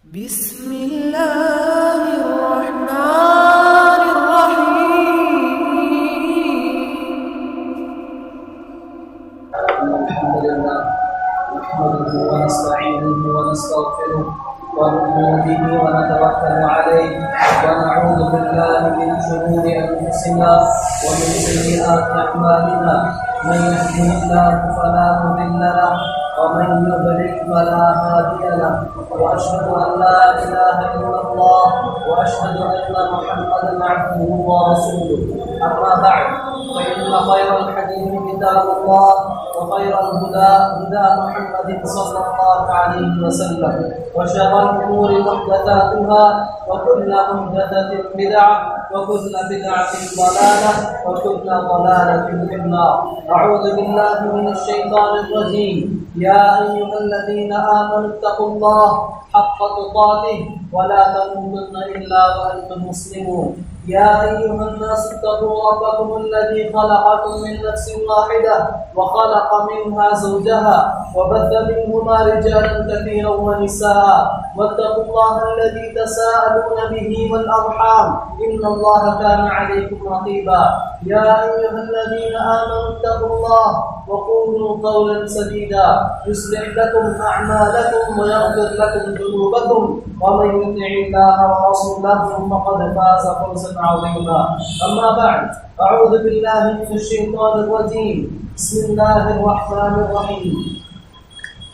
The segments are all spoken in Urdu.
بسم الله الرحمن الرحيم. الحمد لله نحمده ونستعينه ونستغفره ونؤمن به ونتوكل عليه ونعوذ بالله من شرور انفسنا ومن سيئات اعمالنا من يهده الله فلا مضل له ومن يضلل فلا هادي له واشهد ان لا اله الا الله واشهد ان محمدا عبده ورسوله اما بعد فان خير الحديث كتاب الله وخير الهدى هدى محمد صلى الله عليه وسلم وشر الامور محدثاتها وكل محدثه بدعه وكل بدعه ضلاله وكل ضلاله في النار. اعوذ بالله من الشيطان الرجيم. يا ايها الذين امنوا اتقوا الله حق تقاته ولا تموتن الا وانتم مسلمون. يا أيها الناس اتقوا ربكم الذي خلقكم من نفس واحدة وخلق منها زوجها وبث منهما رجالا كثيرا ونساء واتقوا الله الذي تساءلون به والأرحام إن الله كان عليكم رقيبا. يا أيها الذين آمنوا اتقوا الله وقولوا قولا سديدا يصلح لكم أعمالكم ويغفر لكم ذنوبكم ومن يطع الله ورسوله فقد فاز فوزا عظيما. أما بعد أعوذ بالله من الشيطان الرجيم. بسم الله الرحمن الرحيم.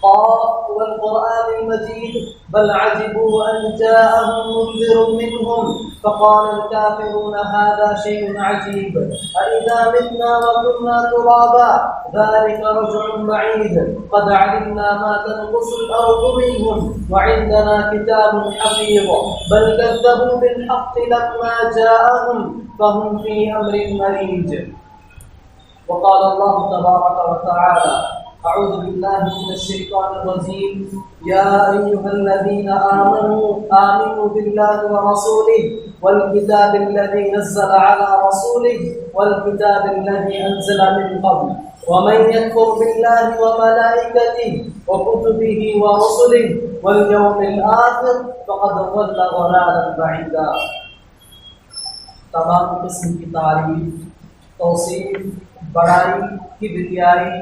قاف والقرآن المجيد بل عجبوا أن جاءهم منذر منهم فقال الكافرون هذا شيء عجيب أإذا متنا وكنا ترابا ذلك رجع بعيد قد علمنا ما تنقص الأرض منهم وعندنا كتاب حفيظ بل كذبوا بالحق لما جاءهم فهم في أمر مريج. وقال الله تبارك وتعالى أعوذ بالله من الشيطان الرجيم. يا أيها الذين آمنوا بالله ورسوله والكتاب الذي نزل على رسوله والكتاب الذي أنزل من قبل ومن يكفر بالله وملائكته وكتبه ورسله واليوم الآخر فقد ضل ضلالا بعيدا. تمام قسم کی تعریف، توصیف، بڑائی، کبریائی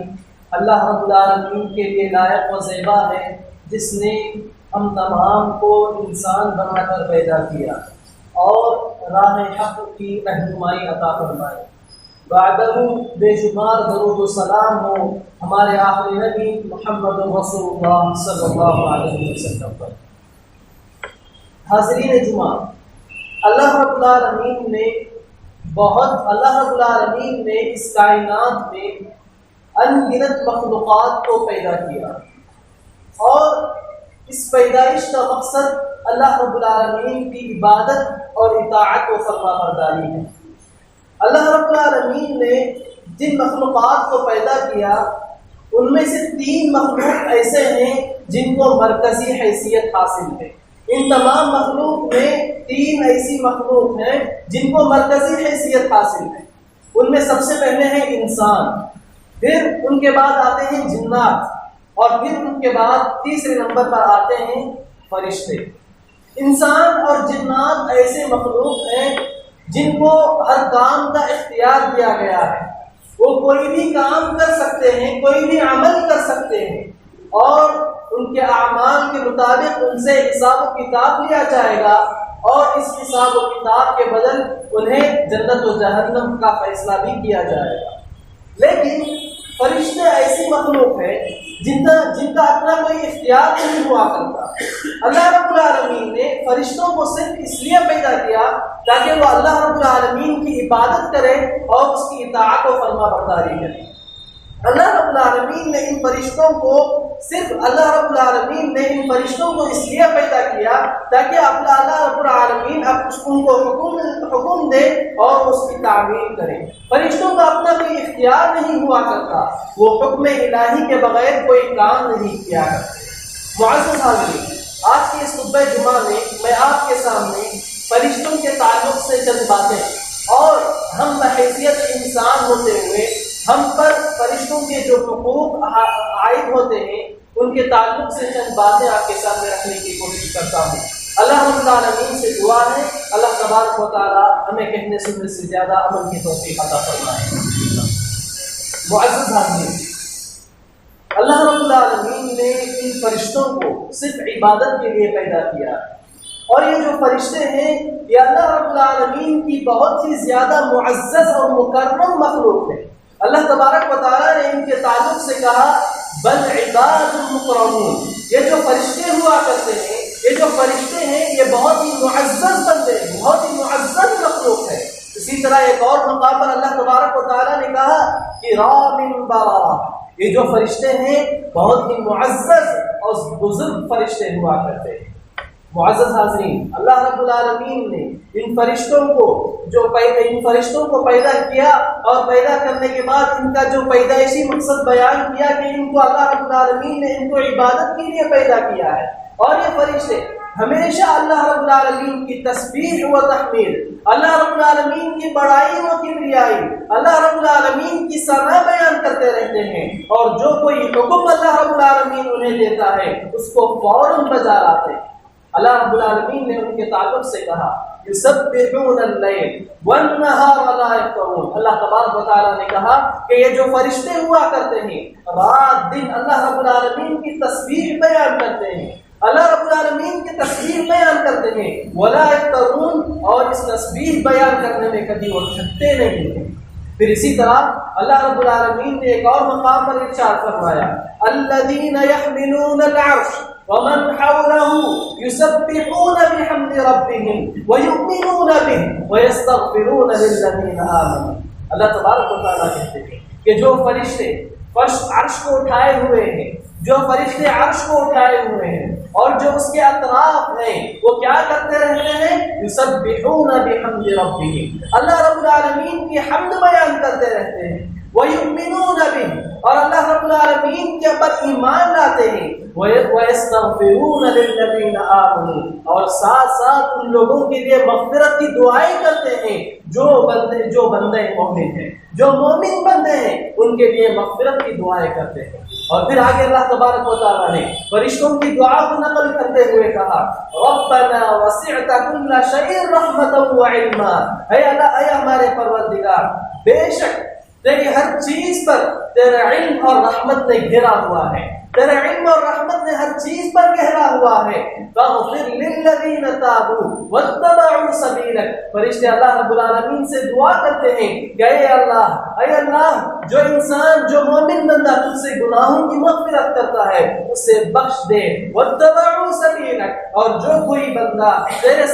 اللہ رب العالمین کے لیے لائق و زیبا ہے، جس نے ہم تمام کو انسان بنا کر پیدا کیا اور راہ حق کی رہنمائی عطا فرمائی. بعدہ بے شمار درود و سلام ہو ہمارے آخری نبی محمد رسول اللہ صلی اللہ علیہ وسلم پر. حاضرین جمعہ، اللہ رب العالمین نے اس کائنات میں ان گنت مخلوقات کو پیدا کیا اور اس پیدائش کا مقصد اللہ رب العالمین کی عبادت اور اطاعت و فرما برداری ہے. اللہ رب العالمین نے جن مخلوقات کو پیدا کیا ان میں سے 3 مخلوق ایسے ہیں جن کو مرکزی حیثیت حاصل ہے. ان تمام مخلوق میں 3 ایسی مخلوق ہیں جن کو مرکزی حیثیت حاصل ہے. ان میں سب سے پہلے ہیں انسان، پھر ان کے بعد آتے ہیں جنات اور پھر ان کے بعد تیسرے نمبر پر آتے ہیں فرشتے. انسان اور جنات ایسے مخلوق ہیں جن کو ہر کام کا اختیار دیا گیا ہے. وہ کوئی بھی کام کر سکتے ہیں، کوئی بھی عمل کر سکتے ہیں اور ان کے اعمال کے مطابق ان سے حساب و کتاب لیا جائے گا اور اس حساب و کتاب کے بدل انہیں جنت و جہنم کا فیصلہ بھی کیا جائے گا. لیکن فرشتے ایسی مخلوق ہیں جن کا اپنا کوئی اختیار نہیں ہوا کرتا. اللہ رب العالمین نے فرشتوں کو صرف اس لیے پیدا کیا تاکہ وہ اللہ رب العالمین کی عبادت کرے اور اس کی اطاعت و فرما برداری کرے. اللہ رب العالمین نے ان فرشتوں کو اس لیے پیدا کیا تاکہ اللہ رب العالمین ان کو حکم دے اور اس کی تعمیر کرے. فرشتوں کا اپنا کوئی اختیار نہیں ہوا کرتا، وہ حکم الہی کے بغیر کوئی کام نہیں کیا کرتے. معزز حاضرین، آج کی اس خطبہ جمعہ میں میں آپ کے سامنے فرشتوں کے تعلق سے چند باتیں اور ہم بحیثیت انسان ہوتے ہوئے ہم پر فرشتوں کے جو حقوق عائد ہوتے ہیں ان کے تعلق سے چند باتیں آپ کے سامنے رکھنے کی کوشش کرتا ہوں۔ اللہ رب العالمین سے دعا ہے اللہ تبارک و تعالی ہمیں کہنے سننے سے زیادہ عمل کی توفیق عطا فرمائے۔ معزز حاضرین، اللہ رب العالمین نے ان فرشتوں کو صرف عبادت کے لیے پیدا کیا، اور یہ جو فرشتے ہیں یہ اللہ رب العالمین کی بہت ہی زیادہ معزز اور مکرم مخلوق ہے۔ اللہ تبارک و تعالیٰ نے ان کے تعلق سے کہا بل عباد مکرمون، یہ جو فرشتے ہوا کرتے ہیں، یہ جو فرشتے ہیں یہ بہت ہی معزز بندے ہیں، بہت ہی معزز مخلوق ہے۔ اسی طرح ایک اور مقام پر اللہ تبارک و تعالیٰ نے کہا کرام بررہ، یہ جو فرشتے ہیں بہت ہی معزز اور بزرگ فرشتے ہوا کرتے ہیں۔ معزز حاضرین، اللہ رب العالمین نے ان فرشتوں کو پیدا کیا، اور پیدا کرنے کے بعد ان کا جو پیدائشی مقصد بیان کیا کہ ان کو اللہ رب العالمین نے ان کو عبادت کے لیے پیدا کیا ہے، اور یہ فرشتے ہمیشہ اللہ رب العالمین کی تسبیح و تحمید، اللہ رب العالمین کی بڑائی و کبریائی، اللہ رب العالمین کی ثنا بیان کرتے رہتے ہیں، اور جو کوئی حکم اللہ رب العالمین انہیں دیتا ہے اس کو فوراً بجا لاتے ہیں۔ اللہ رب العالمین نے ان کے تعلق سے کہا یسبحون اللیل والنہار لا یفترون، اللہ تبارک و تعالیٰ نے کہا کہ یہ جو فرشتے ہوا کرتے ہیں رات دن اللہ رب العالمین کی تسبیح بیان کرتے ہیں، اللہ رب العالمین کی تسبیح بیان کرتے ہیں، ولا یفترون، اور اس تسبیح بیان کرنے میں کبھی وہ تھکتے نہیں ہیں۔ پھر اسی طرح اللہ رب العالمین نے ایک اور مقام پر ارشاد فرمایا الذین یحملون العرش ومن حوله يسبحون بحمد ربهم ويؤمنون به ويستغفرون للذين آمنوا۔ اللہ تبارک و تعالیٰ کہتے ہیں کہ جو فرشتے عرش کو اٹھائے ہوئے ہیں، جو فرشتے عرش کو اٹھائے ہوئے ہیں اور جو اس کے اطراف ہیں، وہ کیا کرتے رہتے ہیں؟ یسبحون بحمد ربهم، اللہ رب العالمین کی حمد بیان کرتے رہتے ہیں، وَيُؤْمِنُونَ بِهِ، اور اللہ رب العالمین کے اوپر ایمان لاتے ہیں، وَيَسْتَغْفِرُونَ لِلَّذِينَ آمَنُوا، اور ساتھ ساتھ ان لوگوں کے لیے مغفرت کی دعائیں کرتے ہیں جو بندے مومن ہیں، جو مومن بندے ہیں ان کے لیے مغفرت کی دعائیں کرتے ہیں۔ اور پھر آگے اللہ تبارک و تعالیٰ نے فرشتوں کی دعا کو نقل کرتے ہوئے کہا رَبَّنَا وَسِعْتَ كُلَّ شَيْءٍ رَحْمَةً وَعِلْمًا، اے اللہ، اے ہمارے پروردگار، بے شک تیری ہر چیز پر تیرا علم اور رحمت نے گھیرا ہوا ہے، تیرے علم اور رحمت نے ہر چیز پر گہرا ہوا ہے۔ فاغفر للذین تابوا واتبعوا سبیلک، فرشتے اللہ رب العالمین سے دعا کرتے ہیں کہ اے اللہ، جو انسان، جو مومن بندہ تجھ سے گناہوں کی مغفرت کرتا ہے اسے بخش دے، واتبعوا سبیلک، اور جو کوئی بندہ تیرے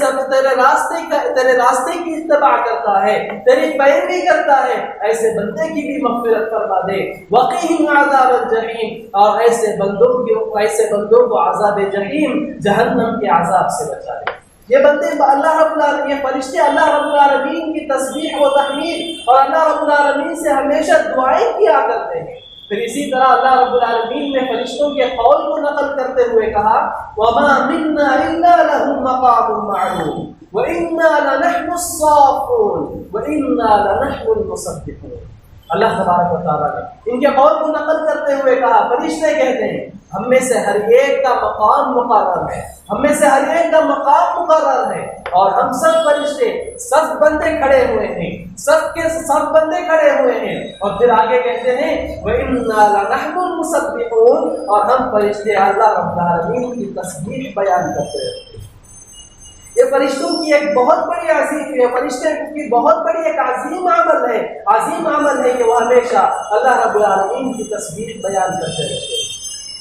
راستے کی اتباع کرتا ہے، تیری پیروی کرتا ہے، ایسے بندے کی بھی مغفرت فرما دے، وقیہم عذاب الجحیم، اور ایسے بندوں کو عذاب جحیم، جہنم کے عذاب سے بچا دے۔ یہ بندے اللہ رب العالمین، یہ فرشتے اللہ رب العالمین کی تسبیح و تحمید اور اللہ رب العالمین سے ہمیشہ دعائیں کیا کرتے ہیں۔ پھر اسی طرح اللہ رب العالمین نے فرشتوں کے قول کو نقل کرتے ہوئے کہا وَمَا مِنَّا إِلَّا لَهُ مَقَامٌ مَعْلُومٌ وَإِنَّا لَنَحْنُ الصَّافُّونَ وَإِنَّا لَنَحْنُ الْمُسَبِّحُونَ۔ اللہ تبارک و تعالیٰ نے ان کے قول کو نقل کرتے ہوئے کہا، فرشتے کہتے ہیں ہم میں سے ہر ایک کا مقام مقرر ہے، ہم میں سے ہر ایک کا مقام مقرر ہے، اور ہم سب فرشتے سب بندے کھڑے ہوئے ہیں، سب کے سب بندے کھڑے ہوئے ہیں، اور پھر آگے کہتے ہیں وَإِنَّا لَنَحْنُ الْمُسَبِّحُونَ، اور ہم فرشتے اللہ رب العالمین کی تسبیح بیان کرتے ہیں۔ یہ فرشتوں کی ایک بہت بڑی عظیم، فرشتے کی بہت بڑی ایک عظیم عمل ہے کہ وہ ہمیشہ اللہ رب العالمین کی تسبیح بیان کرتے رہتے ہیں۔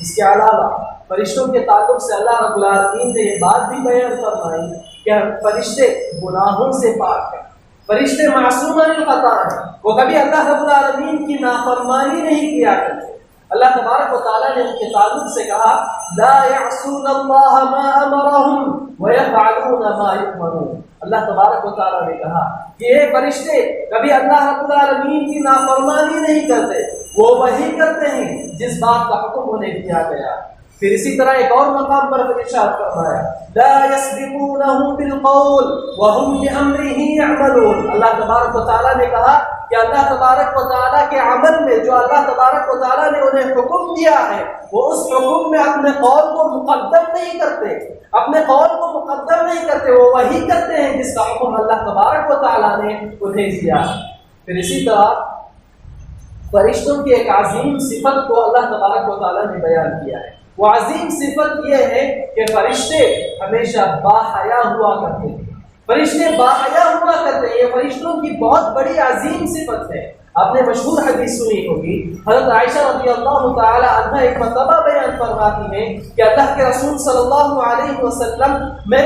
اس کے علاوہ فرشتوں کے تعلق سے اللہ رب العالمین نے یہ بات بھی بیان فرمائی کہ فرشتے گناہوں سے پاک ہیں، فرشتے معصوم الخطا ہیں، وہ کبھی اللہ رب العالمین کی نافرمانی نہیں کیا کرتے۔ اللہ تبارک و تعالیٰ نے ان کے تعلق سے کہا لا يعصون اللہ ما امرهم ويفعلون ما يؤمرون۔ اللہ تبارک و تعالیٰ نے کہا کہ یہ فرشتے کبھی اللہ رب العالمین کی نافرمانی نہیں کرتے، وہ وہی کرتے ہیں جس بات کا حکم انہیں دیا گیا۔ پھر اسی طرح ایک اور مقام پر ارشاد فرمایا لا يسبقونه بالقول وهم بأمره يعملون۔ اللہ تبارک و تعالیٰ نے کہا کہ اللہ تبارک و تعالیٰ کے عمل میں جو اللہ تبارک و تعالیٰ نے انہیں حکم دیا ہے وہ اس حکم میں اپنے قول کو مقدم نہیں کرتے، اپنے قول کو مقدم نہیں کرتے، وہ وہی کرتے ہیں جس کا حکم اللہ تبارک و تعالیٰ نے انہیں دیا۔ پھر اسی طرح فرشتوں کی ایک عظیم صفت کو اللہ تبارک و تعالیٰ نے بیان کیا ہے۔ وہ عظیم صفت یہ ہے کہ فرشتے ہمیشہ باحیا ہوا کرتے ہیں، فرشتے باحیا ہوا کرتے ہیں، یہ فرشتوں کی بہت بڑی عظیم صفت ہے۔ آپ نے مشہور حدیث سنی ہوگی، حضرت عائشہ رضی اللہ تعالی عنہا ایک مرتبہ بیان فرماتی ہیں کہ اللہ کے رسول صلی اللہ علیہ وسلم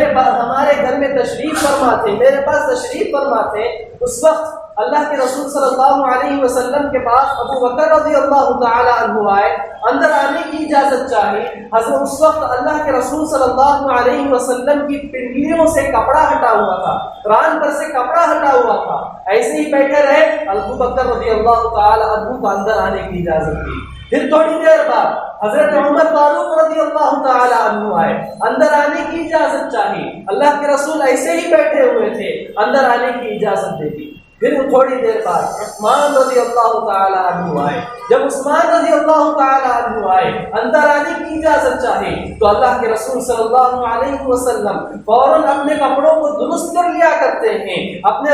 ہمارے گھر میں تشریف فرما تھے، میرے پاس تشریف فرما تھے۔ اس وقت اللہ کے رسول صلی اللہ علیہ وسلم کے پاس ابو بکر رضی اللہ تعالی عنہ آئے، اندر آنے کی اجازت چاہی۔ حضرت اس وقت اللہ کے رسول صلی اللہ علیہ وسلم کی پنڈلیوں سے کپڑا ہٹا ہوا تھا، ران پر سے کپڑا ہٹا ہوا تھا، ایسے ہی بیٹھے رہے۔ ابو بکر رضی اللہ تعالی عنہ کو اندر آنے کی اجازت دی۔ پھر تھوڑی دیر بعد حضرت عمر فاروق رضی اللہ تعالی عنہ آئے، اندر آنے کی اجازت چاہی۔ اللہ کے رسول ایسے ہی بیٹھے ہوئے تھے، اندر آنے کی اجازت دے دی۔ پھر تھوڑی دیر بعد عثمان رضی اللہ تعالی عنہ آئے، جب عثمان رضی اللہ تعالی عنہ آئے، اندر آنے کی اجازت چاہی تو اللہ کے رسول صلی اللہ علیہ وسلم فوراً اپنے کپڑوں کو درست کر لیا کرتے ہیں، اپنے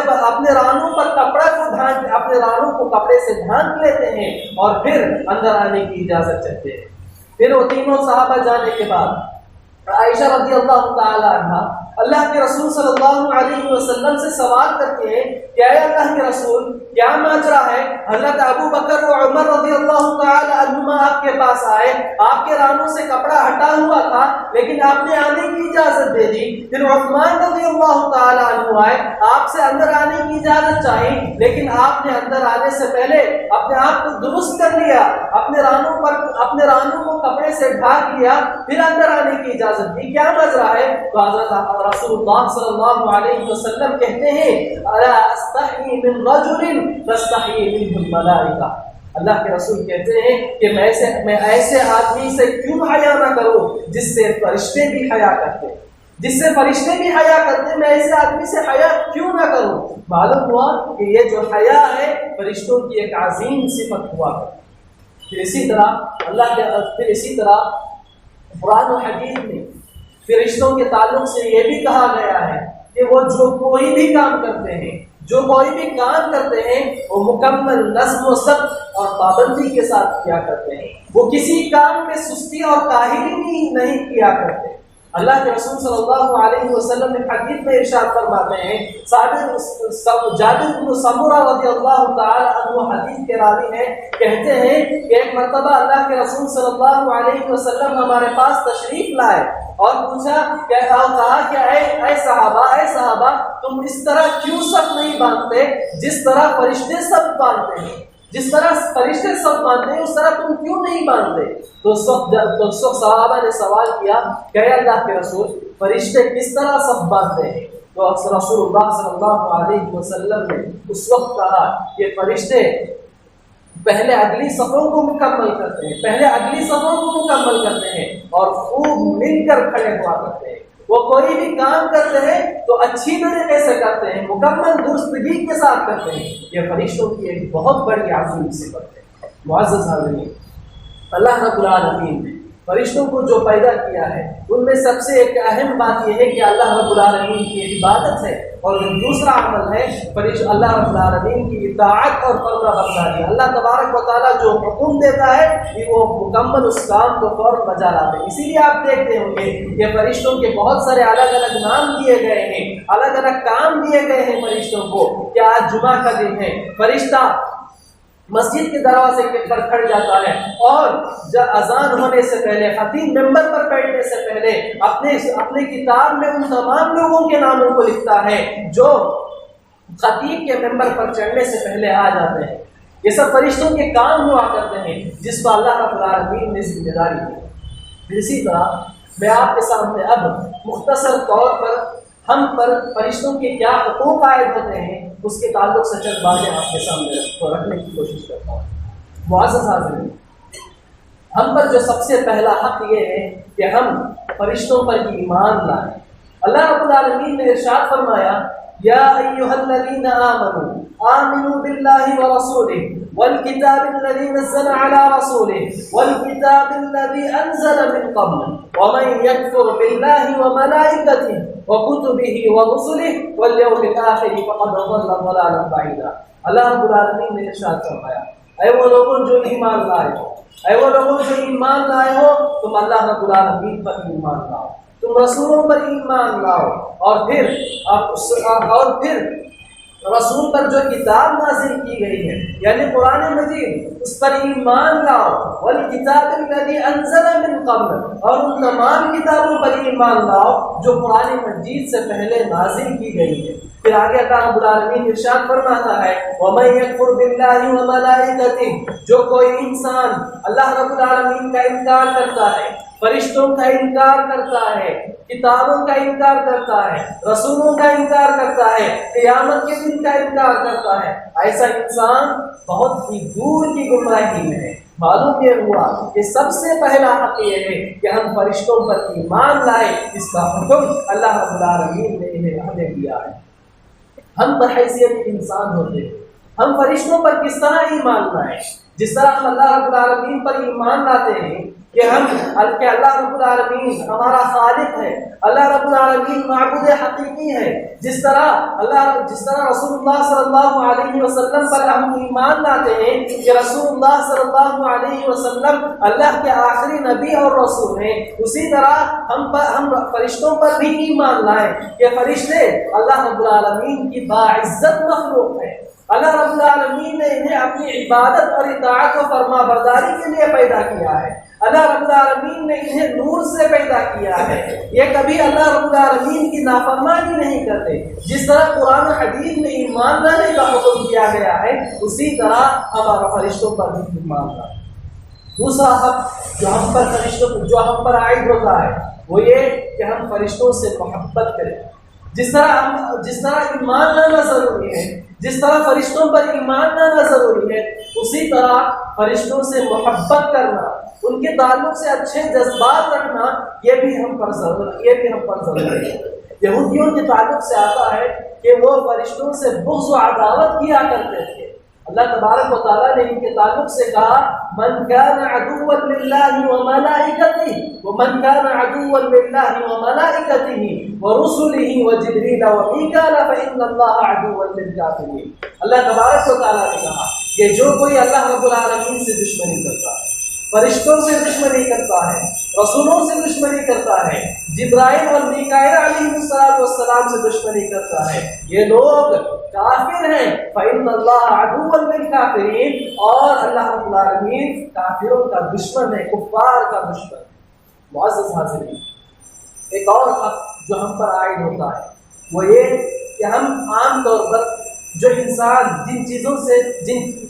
رانوں پر اپنے رانوں کو کپڑے سے ڈھانپ لیتے ہیں اور پھر اندر آنے کی اجازت چاہتے ہیں۔ پھر وہ تینوں صحابہ جانے کے بعد عائشہ رضی اللہ تعالی عنہ اللہ کے رسول صلی اللہ علیہ وسلم سے سوال کرتے ہیں کہ اے اللہ کے رسول کیا ماجرا ہے؟ حضرت ابو بکر و عمر رضی اللہ تعالی عنہما آپ کے پاس آئے، آپ کے رانوں سے کپڑا ہٹا ہوا تھا لیکن آپ نے آنے کی اجازت دے دی۔ پھر عثمان رضی اللہ تعالی عنہ آئے، آپ سے اندر آنے کی اجازت چاہی لیکن آپ نے اندر آنے سے پہلے اپنے آپ کو درست کر لیا، اپنے رانوں کو کپڑے سے ڈھانپ لیا، پھر اندر آنے کی اجازت دی، کیا ماجرا ہے؟ تو حضرت رسول اللہ صلی اللہ علیہ وسلم کہتے ہیں الا استحی من رجل تستحی منه الملائکہ، اللہ کے رسول کہتے ہیں کہ میں ایسے آدمی سے کیوں حیا نہ کروں جس سے فرشتے بھی حیا کرتے، جس سے فرشتے بھی حیا کرتے، میں ایسے آدمی سے حیا کیوں نہ کروں؟ معلوم ہوا کہ یہ جو حیا ہے فرشتوں کی ایک عظیم صفت ہوا کرتی۔ پھر اسی طرح قرآن و حدیث میں فرشتوں کے تعلق سے یہ بھی کہا گیا ہے کہ وہ جو کوئی بھی کام کرتے ہیں وہ مکمل نظم و ضبط اور پابندی کے ساتھ کیا کرتے ہیں، وہ کسی کام میں سستی اور کاہلی نہیں کیا کرتے۔ اللہ کے رسول صلی اللہ علیہ وسلم نے حدیث میں ارشاد فرماتے ہیں، جابر بن سمرہ رضی اللہ تعالی عنہ حدیث کے راوی ہیں، کہتے ہیں کہ ایک مرتبہ اللہ کے رسول صلی اللہ علیہ وسلم ہمارے پاس تشریف لائے اور پوچھا کہا کہ اے صحابہ تم اس طرح کیوں سب نہیں باندھتے جس طرح فرشتے سب باندھتے ہیں، جس طرح فرشتے سب باندھتے ہیں اس طرح تم کیوں نہیں باندھتے؟ تو اس وقت صحابہ نے سوال کیا کہ اے اللہ کے رسول فرشتے کس طرح سب باندھتے ہیں؟ تو رسول اللہ صلی اللہ علیہ وسلم نے اس وقت کہا کہ فرشتے پہلے اگلی صفوں کو مکمل کرتے ہیں اور خوب مل کر کھڑے ہوا کرتے ہیں، وہ کوئی بھی کام کرتے ہیں تو اچھی طریقے سے کرتے ہیں، مکمل درستگی کے ساتھ کرتے ہیں، یہ فرشتوں کی ایک بہت بڑی عظیم صفت ہے۔ معزز حاضرین، اللہ رب العالمین نے فرشتوں کو جو پیدا کیا ہے ان میں سب سے ایک اہم بات یہ ہے کہ اللہ رب العالمین کی عبادت ہے، اور دوسرا عمل ہے اللہ رب العالمین کی اطاعت اور فرما برداری۔ اللہ تبارک و تعالیٰ جو حکم دیتا ہے کہ وہ مکمل اس کام کو فوراً بجا لاتے ہیں۔ اسی لیے آپ دیکھتے ہوں گے کہ فرشتوں کے بہت سارے الگ الگ نام دیے گئے ہیں، الگ الگ کام دیے گئے ہیں فرشتوں کو، کہ آج جمعہ کا دن ہے، فرشتہ مسجد کے دروازے پر کھڑ جاتا ہے اور جب اذان ہونے سے پہلے خطیب ممبر پر بیٹھنے سے پہلے اپنے کتاب میں ان تمام لوگوں کے ناموں کو لکھتا ہے جو خطیب کے ممبر پر چڑھنے سے پہلے آ جاتے ہیں۔ یہ سب فرشتوں کے کام ہوا کرتے ہیں جس کو اللہ رب العالمین نے ذمہ داری دی۔ اسی طرح میں آپ کے سامنے اب مختصر طور پر ہم پر فرشتوں کے کیا حقوق عائد ہوتے ہیں اس کے تعلق سے چند باتیں آپ کے سامنے رکھنے کی کوشش کرتا ہوں۔ معزز حاضرین، ہم پر جو سب سے پہلا حق یہ ہے کہ ہم فرشتوں پر ایمان لائیں۔ اللہ رب العالمین نے ارشاد فرمایا یا ایھا الذین آمنوا آمنوا بالله ورسوله والكتاب الذي نزل على رسوله والكتاب الذي أنزل من قبل ومن يكفر بالله وملائكته وكتبه ورسله واليوم الآخر فقد ضل ضلالا بعيدا. اللہ رب العالمین نے ارشاد فرمایا اے وہ لوگوں جو ایمان لائے ہو، اے وہ لوگوں جو ایمان لائے ہو، تم اللہ رب العالمین پر ایمان لاؤ، تم رسولوں پر ایمان لاؤ، اور پھر رسول پر جو کتاب نازل کی گئی ہے یعنی قرآن مجید اس پر ایمان لاؤ، والکتاب الذی انزل من قبل اور ان تمام کتابوں پر ایمان لاؤ جو قرآن مجید سے پہلے نازل کی گئی ہے. پھر آگے اللہ رب العالمین ارشاد فرماتا ہے وَمَن يَكْفُرْ بِاللَّهِ وَمَلَائِكَتِهِ، جو کوئی انسان اللہ رب العالمین کا انکار کرتا ہے، فرشتوں کا انکار کرتا ہے، کتابوں کا انکار کرتا ہے، رسولوں کا انکار کرتا ہے، قیامت کے دن کا انکار کرتا ہے، ایسا انسان بہت ہی دور کی گمراہی میں ہے. معلوم یہ ہوا کہ سب سے پہلا حق یہ ہے کہ ہم فرشتوں پر ایمان لائے، اس کا حکم اللہ رب العالمین نے ہمیں دیا ہے. ہم بحیثیت انسان ہوتے ہیں، ہم فرشتوں پر کس طرح ایمان لائیں؟ جس طرح ہم اللہ رب العالمین پر ایمان لاتے ہیں کہ اللہ رب العالمین ہمارا خالق ہے، اللہ رب العالمین معبود حقیقی ہے، جس طرح رسول اللہ صلی اللہ علیہ وسلم پر ہم ایمان لاتے ہیں کہ رسول اللہ صلی اللہ علیہ وسلم اللہ کے آخری نبی اور رسول ہیں، اسی طرح ہم فرشتوں پر بھی ایمان لائیں کہ فرشتے اللہ رب العالمین کی باعزت مخلوق ہے. اللہ رب العالمین نے انہیں اپنی عبادت اور اطاعت و فرما برداری کے لیے پیدا کیا ہے. اللہ رب العالمین نے انہیں نور سے پیدا کیا ہے، یہ کبھی اللہ رب العالمین کی نافرمانی نہیں کرتے. جس طرح قرآن و حدیث میں ایمان لانے کا حکم کیا گیا ہے اسی طرح ہمارا فرشتوں پر بھی ایمان لانا. دوسرا حق جو ہم پر عائد ہوتا ہے وہ یہ کہ ہم فرشتوں سے محبت کریں. جس طرح ایمان لانا ضروری ہے، جس طرح فرشتوں پر ایمان لانا ضروری ہے، اسی طرح فرشتوں سے محبت کرنا، ان کے تعلق سے اچھے جذبات رکھنا یہ بھی ہم پر ضروری ہے. یہودیوں کے تعلق سے آتا ہے کہ وہ فرشتوں سے بغض و عداوت کیا کرتے تھے. اللہ تبارک و تعالیٰ نے ان کے تعلق سے کہا من كان عدوا لله وملائكته ومن كان عدوا لله وملائكته ورسله وجبريل وميكال فإن الله عدو للكافرين. اللہ تبارک و تعالیٰ نے کہا کہ جو کوئی اللہ رب العالمین سے دشمنی کرتا ہے، فرشتوں سے دشمنی کرتا ہے، رسولوں سے دشمنی کرتا ہے، جبرائیل اور میکائیل علیہ السلام سے دشمنی کرتا ہے، یہ لوگ کافر ہیں. فإن الله عدو للكافرين، اور اللہ رب العالمین کافروں کا دشمن ہے، کفار کا دشمن. معزز حاضرین، ایک اور حق جو ہم پر عائد ہوتا ہے وہ یہ کہ ہم عام طور پر جو انسان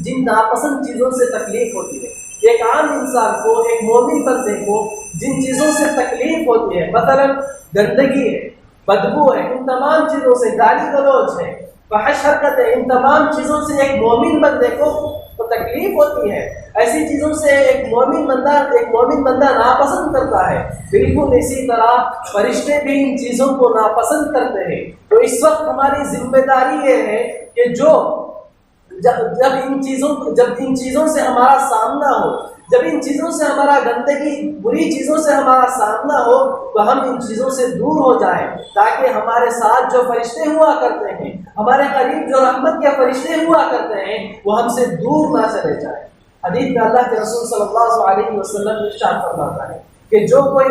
جن ناپسند چیزوں سے تکلیف ہوتی ہے، ایک عام انسان کو، ایک مومن بندے کو جن چیزوں سے تکلیف ہوتی ہے، مثلا گندگی ہے، بدبو ہے، ان تمام چیزوں سے، گالی گلوچ ہے، فحش حرکت ہے، ان تمام چیزوں سے ایک مومن بندے کو تکلیف ہوتی ہے. ایسی چیزوں سے ایک مومن بندہ ناپسند کرتا ہے. بالکل اسی طرح فرشتے بھی ان چیزوں کو ناپسند کرتے ہیں. تو اس وقت ہماری ذمہ داری یہ ہے کہ جب ان چیزوں سے ہمارا سامنا ہو، جب ان چیزوں سے ہمارا گندگی، بری چیزوں سے ہمارا سامنا ہو، تو ہم ان چیزوں سے دور ہو جائیں تاکہ ہمارے ساتھ جو فرشتے ہوا کرتے ہیں، ہمارے قریب جو رحمت کے فرشتے ہوا کرتے ہیں، وہ ہم سے دور نہ چلے جائیں. حدیث میں اللہ کے رسول صلی اللہ علیہ وسلم ارشاد فرماتا ہے کہ جو کوئی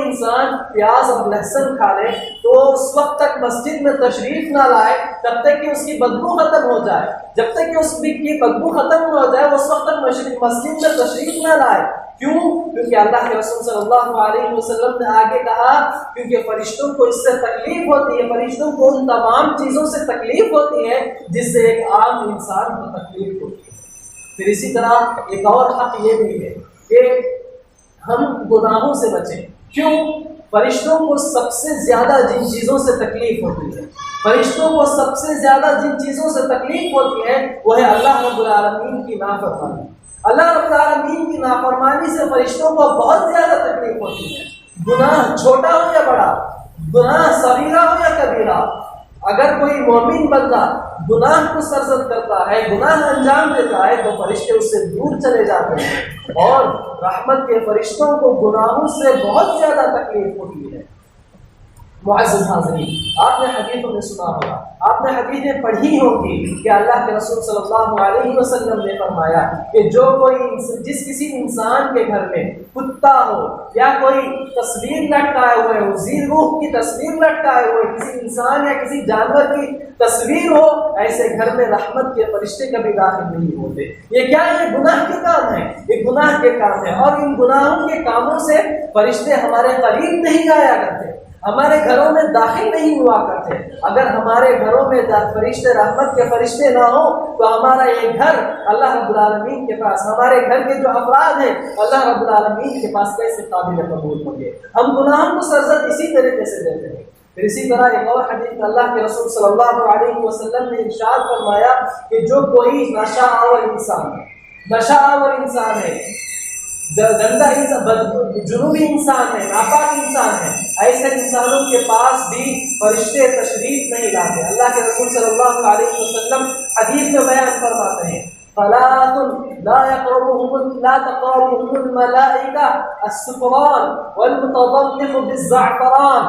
انسان پیاز اور لہسن کھا لے تو اس وقت تک مسجد میں تشریف نہ لائے تب تک کہ اس کی بدبو ختم ہو جائے. جب تک کہ اس کی بدبو ختم نہ ہو جائے اس وقت تک مسجد میں تشریف نہ لائے. کیوں؟ کیونکہ اللہ کے رسول صلی اللہ علیہ وسلم نے آگے کہا کیونکہ فرشتوں کو اس سے تکلیف ہوتی ہے، فرشتوں کو ان تمام چیزوں سے تکلیف ہوتی ہے جس سے ایک عام انسان کو تکلیف ہوتی ہے. پھر اسی طرح ایک اور حق یہ بھی ہے کہ ہم گناہوں سے بچیں. کیوں؟ فرشتوں کو سب سے زیادہ جن چیزوں سے تکلیف ہوتی ہے، فرشتوں کو سب سے زیادہ جن چیزوں سے تکلیف ہوتی ہے وہ ہے اللہ رب العالمین کی نافرمانی. اللہ رب العالمین کی نافرمانی سے فرشتوں کو بہت زیادہ تکلیف ہوتی ہے. گناہ چھوٹا ہو یا بڑا، گناہ صغیرہ ہو یا کبیرہ، اگر کوئی مومن بندہ گناہ کو سرزد کرتا ہے، گناہ انجام دیتا ہے، تو فرشتے اس سے دور چلے جاتے ہیں، اور رحمت کے فرشتوں کو گناہوں سے بہت زیادہ تکلیف ہوتی ہے۔ معزز حاضرین، آپ نے حدیثوں میں سنا ہوگا، آپ نے حدیثیں پڑھی ہوگی کہ اللہ کے رسول صلی اللہ علیہ وسلم نے فرمایا کہ جو کوئی جس کسی انسان کے گھر میں کتا ہو یا کوئی تصویر لٹکائے ہوئے ہو، ذی روح کی تصویر لٹکائے ہوئے کسی انسان یا کسی جانور کی تصویر ہو، ایسے گھر میں رحمت کے فرشتے کبھی داخل نہیں ہوتے۔ یہ کیا ہے؟ یہ گناہ کے کام ہے، یہ گناہ کے کام ہے، اور ان گناہوں کے کاموں سے فرشتے ہمارے قریب نہیں آیا کرتے، ہمارے گھروں میں داخل نہیں ہوا کرتے۔ اگر ہمارے گھروں میں فرشتے، رحمت کے فرشتے نہ ہوں تو ہمارا یہ گھر اللہ رب العالمین کے پاس، ہمارے گھر کے جو افراد ہیں اللہ رب العالمین کے پاس کیسے قابل قبول ہوں گے؟ ہم گناہوں کو سرزد اسی طریقے سے دیتے ہیں۔ پھر اسی طرح ایک اور حدیث میں اللہ کے رسول صلی اللہ علیہ وسلم نے ارشاد فرمایا کہ جو کوئی نشہ آور انسان ہے، گندا انسان، جنوبی انسان ہے، ناپاک انسان ہے، ایسے انسانوں کے پاس بھی فرشتے تشریف نہیں لاتے۔ اللہ کے رسول صلی اللہ علیہ وسلم حدیث میں بیان فرماتے ہیں لا تقربهم الملائکہ السکران والمتضلق بالزعفران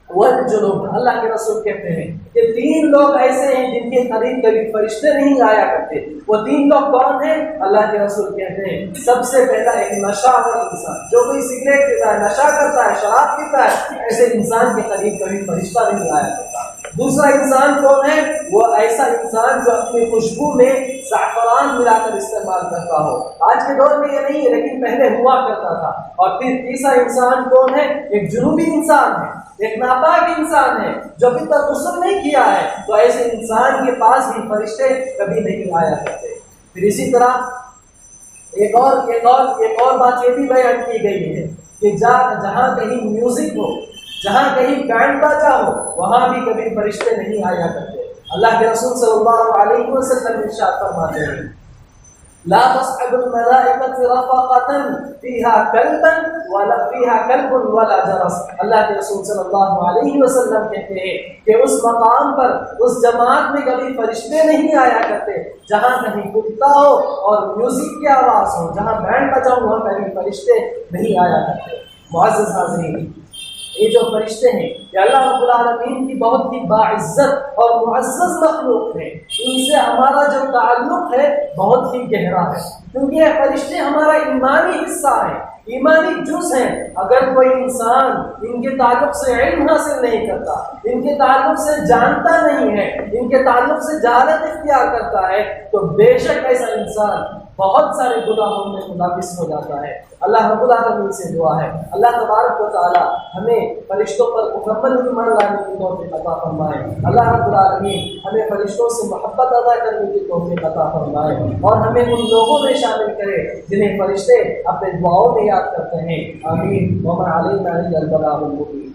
والجنوب۔ اللہ کے رسول کہتے ہیں کہ 3 لوگ ایسے ہیں جن کے قریب کبھی فرشتے نہیں آیا کرتے۔ وہ 3 لوگ کون ہیں؟ اللہ کے رسول کہتے ہیں سب سے پہلا ایک نشہ آور انسان، جو کوئی سگریٹ پیتا ہے، نشہ کرتا ہے، شراب پیتا ہے، ایسے انسان کے قریب کبھی فرشتہ نہیں آیا کرتا۔ دوسرا انسان کون ہے؟ وہ ایسا انسان جو اپنی خوشبو میں زعفران ملا کر استعمال کرتا ہو۔ آج کے دور میں یہ نہیں ہے، لیکن پہلے ہوا کرتا تھا۔ اور پھر تیسرا انسان کون ہے؟ ایک جنوبی انسان ہے، ایک ناپاک انسان ہے جو ابھی تک غسل نہیں کیا ہے، تو ایسے انسان کے پاس بھی فرشتے کبھی نہیں آیا کرتے۔ پھر اسی طرح ایک اور بات یہ بھی بیان کی گئی ہے کہ جہاں کہیں میوزک ہو، جہاں کہیں بینڈ باجا ہو، وہاں بھی کبھی فرشتے نہیں آیا کرتے۔ اللہ کے رسول صلی اللہ علیہ وسلم ارشاد فرماتے ہیں لا تصحب الملائکۃ رفقۃ فیها کلب ولا جرس۔ اللہ کے رسول صلی اللہ علیہ وسلم کہتے ہیں کہ اس مقام پر، اس جماعت میں کبھی فرشتے نہیں آیا کرتے جہاں کہیں کتا ہو اور میوزک کی آواز ہو، جہاں بینڈ بجا ہو، وہاں کبھی فرشتے نہیں آیا کرتے۔ معزز حاضرین، یہ جو فرشتے ہیں یہ اللہ رب العالمین کی بہت ہی باعزت اور معزز مخلوق ہے۔ ان سے ہمارا جو تعلق ہے بہت ہی گہرا ہے، کیونکہ یہ فرشتے ہمارا ایمانی حصہ ہے، ایمانی جز ہیں۔ اگر کوئی انسان ان کے تعلق سے علم حاصل نہیں کرتا، ان کے تعلق سے جانتا نہیں ہے، ان کے تعلق سے جہالت اختیار کرتا ہے، تو بے شک ایسا انسان بہت سارے گناہوں میں ملوث ہو جاتا ہے۔ اللہ رب العالمین سے دعا ہے اللہ تبارک و تعالی ہمیں فرشتوں پر مکمل ایمان لانے کی توفیق عطا فرمائے۔ اللہ رب العالمین ہمیں فرشتوں سے محبت ادا کرنے کی توفیق عطا فرمائے، اور ہمیں ان لوگوں میں شامل کرے جنہیں فرشتے اپنے دعاؤں میں یاد کرتے ہیں۔ آمین۔ وما علینا الا البلاغ المبین۔